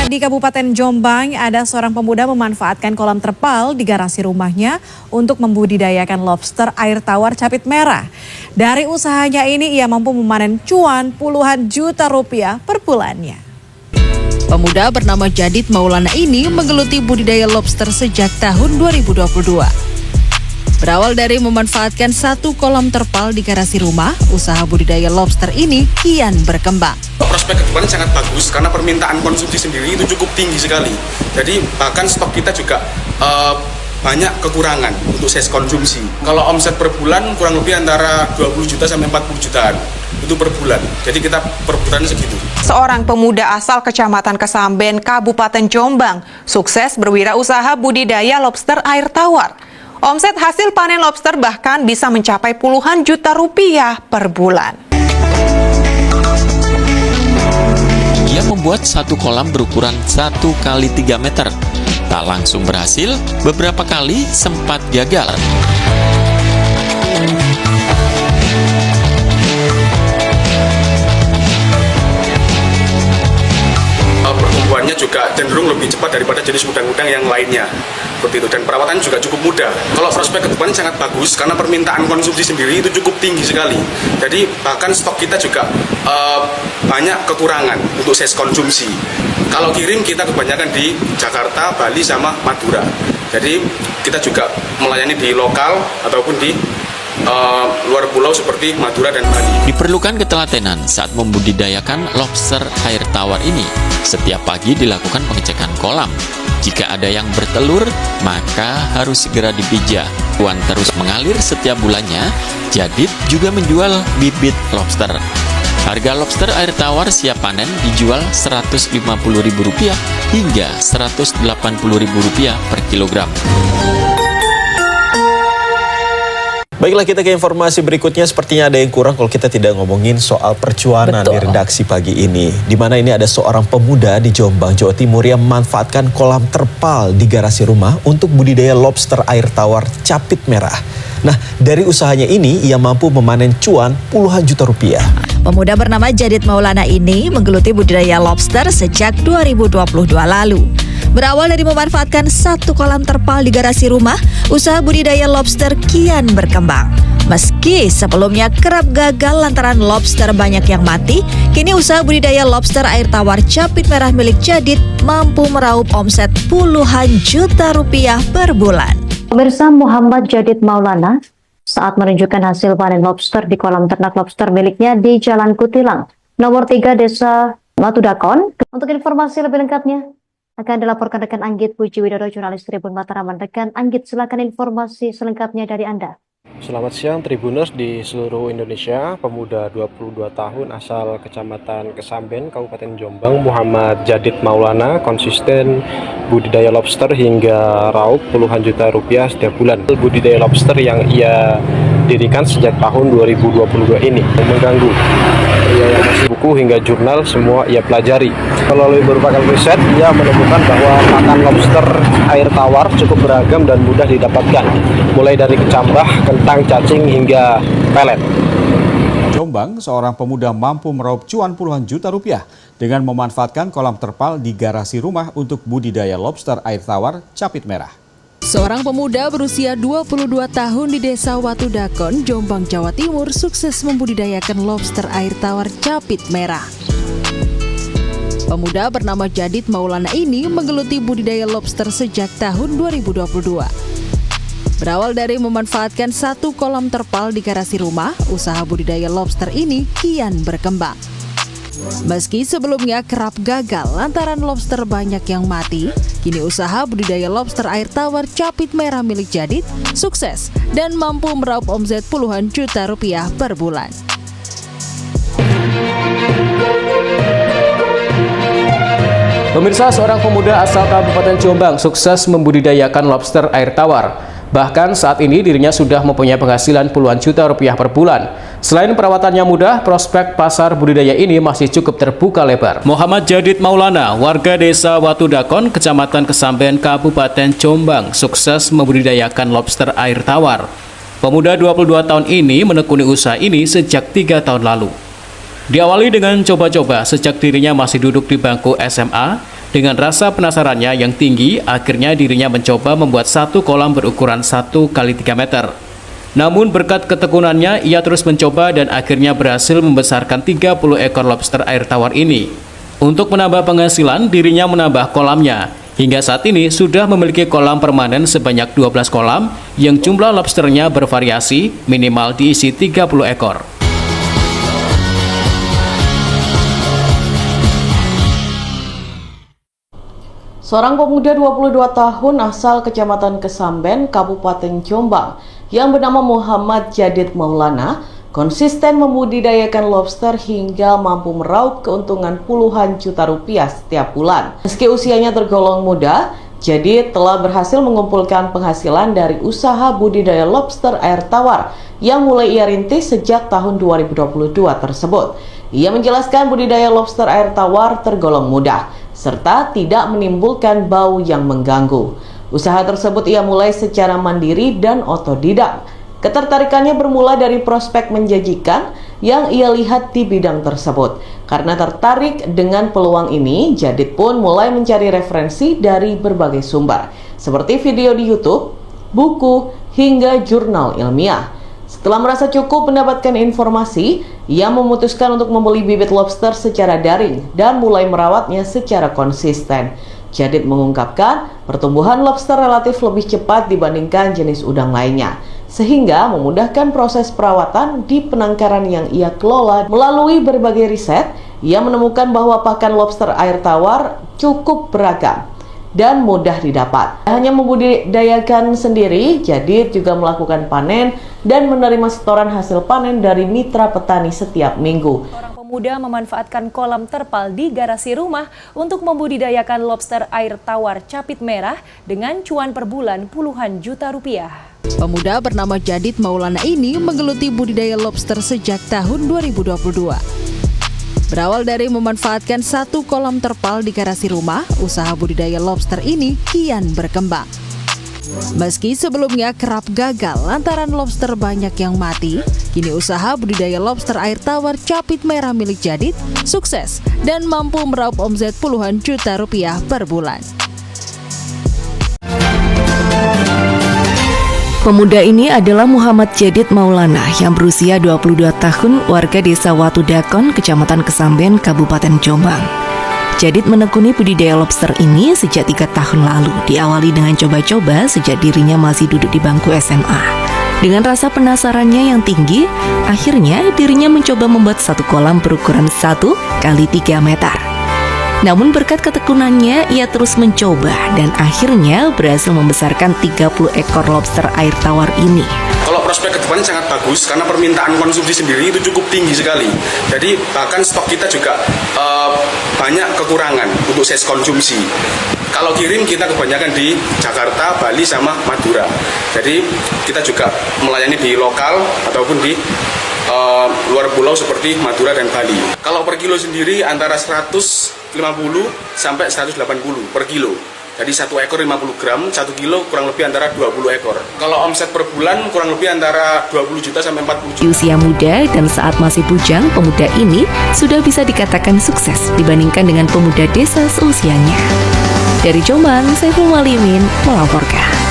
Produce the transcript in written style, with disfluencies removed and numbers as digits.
Saudara, di Kabupaten Jombang ada seorang pemuda memanfaatkan kolam terpal di garasi rumahnya untuk membudidayakan lobster air tawar capit merah. Dari usahanya ini ia mampu memanen cuan puluhan juta rupiah per bulannya. Pemuda bernama Jadid Maulana ini menggeluti budidaya lobster sejak tahun 2022. Berawal dari memanfaatkan satu kolam terpal di garasi rumah, usaha budidaya lobster ini kian berkembang. Prospek kedepannya sangat bagus karena permintaan konsumsi sendiri itu cukup tinggi sekali. Jadi bahkan stok kita juga banyak kekurangan untuk size konsumsi. Kalau omset per bulan kurang lebih antara 20 juta sampai 40 jutaan itu per bulan. Jadi kita per bulan segitu. Seorang pemuda asal Kecamatan Kesamben, Kabupaten Jombang, sukses berwirausaha budidaya lobster air tawar. Omset hasil panen lobster bahkan bisa mencapai puluhan juta rupiah per bulan. Ia membuat satu kolam berukuran 1 kali 3 meter. Tak langsung berhasil, beberapa kali sempat gagal. Pertumbuhannya juga cenderung lebih cepat daripada jenis udang-udang yang lainnya. Seperti itu, dan perawatan juga cukup mudah. Kalau prospek kedepannya sangat bagus karena permintaan konsumsi sendiri itu cukup tinggi sekali. Jadi bahkan stok kita juga banyak kekurangan untuk size konsumsi. Kalau kirim kita kebanyakan di Jakarta, Bali, sama Madura. Jadi kita juga melayani di lokal ataupun di luar pulau seperti Madura dan Bali. Diperlukan ketelatenan saat membudidayakan lobster air tawar ini. Setiap pagi dilakukan pengecekan kolam. Jika ada yang bertelur, maka harus segera dipijah. Cuan terus mengalir setiap bulannya. Jadid juga menjual bibit lobster. Harga lobster air tawar siap panen dijual Rp150.000 hingga Rp180.000 per kilogram. Baiklah, kita ke informasi berikutnya. Sepertinya ada yang kurang kalau kita tidak ngomongin soal percuanan di redaksi pagi ini. Di mana ini ada seorang pemuda di Jombang, Jawa Timur yang memanfaatkan kolam terpal di garasi rumah untuk budidaya lobster air tawar capit merah. Nah, dari usahanya ini ia mampu memanen cuan puluhan juta rupiah. Pemuda bernama Jadid Maulana ini menggeluti budidaya lobster sejak 2022 lalu. Berawal dari memanfaatkan satu kolam terpal di garasi rumah, usaha budidaya lobster kian berkembang. Meski sebelumnya kerap gagal lantaran lobster banyak yang mati, kini usaha budidaya lobster air tawar capit merah milik Jadid mampu meraup omset puluhan juta rupiah per bulan. Pemirsa, Muhammad Jadid Maulana saat menunjukkan hasil panen lobster di kolam ternak lobster miliknya di Jalan Kutilang, nomor 3 Desa Watudakon. Untuk informasi lebih lengkapnya akan dilaporkan rekan Anggit Puji Widodo, jurnalis Tribun Mataraman. Rekan Anggit, silakan informasi selengkapnya dari Anda. Selamat siang Tribuners di seluruh Indonesia. Pemuda 22 tahun asal Kecamatan Kesamben, Kabupaten Jombang, Muhammad Jadid Maulana konsisten budidaya lobster hingga raup puluhan juta rupiah setiap bulan. Budidaya lobster yang ia dirikan sejak tahun 2022 ini mengganggu. Ia masih buku hingga jurnal semua ia pelajari. Melalui berbagai riset, ia menemukan bahwa pakan lobster air tawar cukup beragam dan mudah didapatkan, mulai dari kecambah, kentang, cacing hingga pelet. Jombang, seorang pemuda mampu meraup cuan puluhan juta rupiah dengan memanfaatkan kolam terpal di garasi rumah untuk budidaya lobster air tawar capit merah. Seorang pemuda berusia 22 tahun di Desa Watudakon, Jombang, Jawa Timur sukses membudidayakan lobster air tawar capit merah. Pemuda bernama Jadid Maulana ini menggeluti budidaya lobster sejak tahun 2022. Berawal dari memanfaatkan satu kolam terpal di garasi rumah, usaha budidaya lobster ini kian berkembang. Meski sebelumnya kerap gagal lantaran lobster banyak yang mati, kini usaha budidaya lobster air tawar capit merah milik Jadid sukses dan mampu meraup omset puluhan juta rupiah per bulan. Pemirsa, seorang pemuda asal Kabupaten Jombang sukses membudidayakan lobster air tawar. Bahkan saat ini dirinya sudah mempunyai penghasilan puluhan juta rupiah per bulan. Selain perawatannya mudah, prospek pasar budidaya ini masih cukup terbuka lebar. Muhammad Jadid Maulana, warga Desa Watudakon, Kecamatan Kesamben, Kabupaten Jombang, sukses membudidayakan lobster air tawar. Pemuda 22 tahun ini menekuni usaha ini sejak 3 tahun lalu. Diawali dengan coba-coba sejak dirinya masih duduk di bangku SMA, Dengan rasa penasarannya yang tinggi, akhirnya dirinya mencoba membuat satu kolam berukuran 1 x 3 meter. Namun berkat ketekunannya, ia terus mencoba dan akhirnya berhasil membesarkan 30 ekor lobster air tawar ini. Untuk menambah penghasilan, dirinya menambah kolamnya. Hingga saat ini sudah memiliki kolam permanen sebanyak 12 kolam yang jumlah lobsternya bervariasi, minimal diisi 30 ekor. Seorang pemuda 22 tahun asal Kecamatan Kesamben, Kabupaten Jombang yang bernama Muhammad Jadid Maulana konsisten membudidayakan lobster hingga mampu meraup keuntungan puluhan juta rupiah setiap bulan. Meski usianya tergolong muda, Jadid telah berhasil mengumpulkan penghasilan dari usaha budidaya lobster air tawar yang mulai ia rintis sejak tahun 2022 tersebut. Ia menjelaskan budidaya lobster air tawar tergolong mudah, serta tidak menimbulkan bau yang mengganggu. Usaha tersebut ia mulai secara mandiri dan otodidak. Ketertarikannya bermula dari prospek menjanjikan yang ia lihat di bidang tersebut. Karena tertarik dengan peluang ini, Jadid pun mulai mencari referensi dari berbagai sumber, seperti video di YouTube, buku, hingga jurnal ilmiah. Setelah merasa cukup mendapatkan informasi, ia memutuskan untuk membeli bibit lobster secara daring dan mulai merawatnya secara konsisten. Jadid mengungkapkan pertumbuhan lobster relatif lebih cepat dibandingkan jenis udang lainnya, sehingga memudahkan proses perawatan di penangkaran yang ia kelola. Melalui berbagai riset, ia menemukan bahwa pakan lobster air tawar cukup beragam dan mudah didapat. Hanya membudidayakan sendiri, Jadid juga melakukan panen dan menerima setoran hasil panen dari mitra petani setiap minggu. Seorang pemuda memanfaatkan kolam terpal di garasi rumah untuk membudidayakan lobster air tawar capit merah dengan cuan per bulan puluhan juta rupiah. Pemuda bernama Jadid Maulana ini menggeluti budidaya lobster sejak tahun 2022. Berawal dari memanfaatkan satu kolam terpal di garasi rumah, usaha budidaya lobster ini kian berkembang. Meski sebelumnya kerap gagal lantaran lobster banyak yang mati, kini usaha budidaya lobster air tawar capit merah milik Jadid sukses dan mampu meraup omset puluhan juta rupiah per bulan. Pemuda ini adalah Muhammad Jadid Maulana yang berusia 22 tahun, warga desa Watu Dakon, Kecamatan Kesamben, Kabupaten Jombang. Jadid menekuni budidaya lobster ini sejak 3 tahun lalu, diawali dengan coba-coba sejak dirinya masih duduk di bangku SMA. Dengan rasa penasarannya yang tinggi, akhirnya dirinya mencoba membuat satu kolam berukuran 1 x 3 meter. Namun berkat ketekunannya, ia terus mencoba dan akhirnya berhasil membesarkan 30 ekor lobster air tawar ini. Kalau prospek kedepannya sangat bagus karena permintaan konsumsi sendiri itu cukup tinggi sekali. Jadi bahkan stok kita juga banyak kekurangan untuk size konsumsi. Kalau kirim kita kebanyakan di Jakarta, Bali, sama Madura. Jadi kita juga melayani di lokal ataupun di luar pulau seperti Madura dan Bali. Kalau per kilo sendiri antara 150 sampai 180 per kilo. Jadi 1 ekor 50 gram, 1 kilo kurang lebih antara 20 ekor. Kalau omset per bulan kurang lebih antara 20 juta sampai 40 juta. Di usia muda dan saat masih bujang, pemuda ini sudah bisa dikatakan sukses dibandingkan dengan pemuda desa seusianya. Dari Jombang, Saiful Malimin melaporkan.